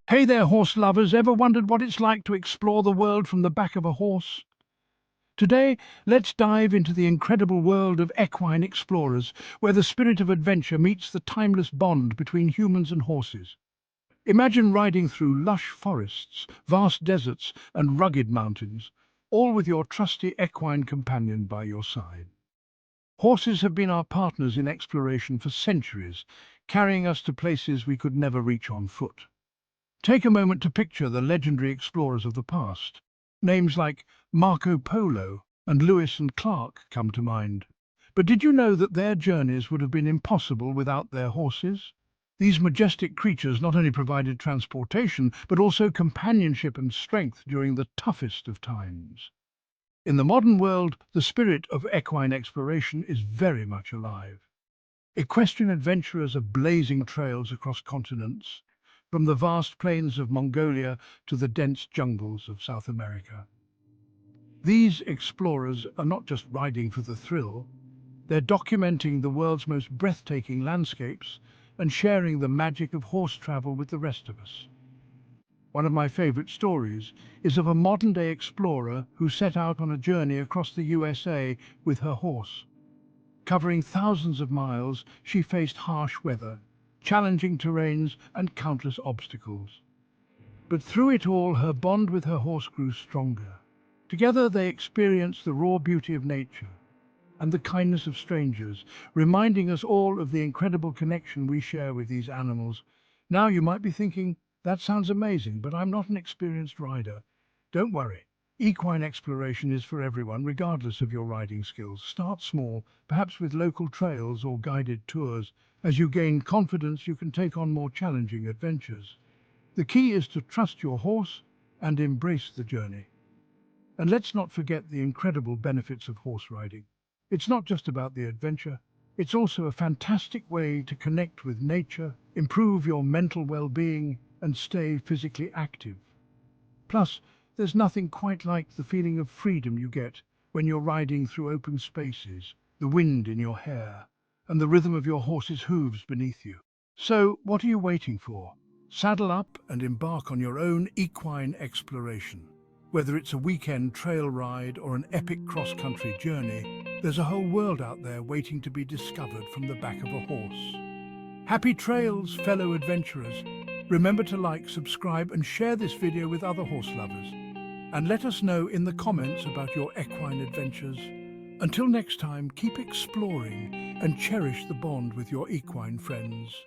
Hey there, horse lovers. Ever wondered what it's like to explore the world from the back of a horse? Today, let's dive into the incredible world of equine explorers, where the spirit of adventure meets the timeless bond between humans and horses. Imagine riding through lush forests, vast deserts, and rugged mountains, all with your trusty equine companion by your side. Horses have been our partners in exploration for centuries, carrying us to places we could never reach on foot. Take a moment to picture the legendary explorers of the past. Names like Marco Polo and Lewis and Clark come to mind. But did you know that their journeys would have been impossible without their horses? These majestic creatures not only provided transportation, but also companionship and strength during the toughest of times. In the modern world, the spirit of equine exploration is very much alive. Equestrian adventurers are blazing trails across continents, from the vast plains of Mongolia to the dense jungles of South America. These explorers are not just riding for the thrill, they're documenting the world's most breathtaking landscapes and sharing the magic of horse travel with the rest of us. One of my favorite stories is of a modern-day explorer who set out on a journey across the USA with her horse. Covering thousands of miles, she faced harsh weather, challenging terrains, and countless obstacles. But through it all, her bond with her horse grew stronger. Together they experienced the raw beauty of nature and the kindness of strangers, reminding us all of the incredible connection we share with these animals. Now you might be thinking, that sounds amazing, but I'm not an experienced rider. Don't worry. Equine exploration is for everyone, regardless of your riding skills. Start small, perhaps with local trails or guided tours. As you gain confidence, you can take on more challenging adventures. The key is to trust your horse and embrace the journey. And let's not forget the incredible benefits of horse riding. It's not just about the adventure, it's also a fantastic way to connect with nature, improve your mental well-being, and stay physically active. Plus, there's nothing quite like the feeling of freedom you get when you're riding through open spaces, the wind in your hair, and the rhythm of your horse's hooves beneath you. So, what are you waiting for? Saddle up and embark on your own equine exploration. Whether it's a weekend trail ride or an epic cross-country journey, there's a whole world out there waiting to be discovered from the back of a horse. Happy trails, fellow adventurers. Remember to like, subscribe, and share this video with other horse lovers. And let us know in the comments about your equine adventures. Until next time, keep exploring and cherish the bond with your equine friends.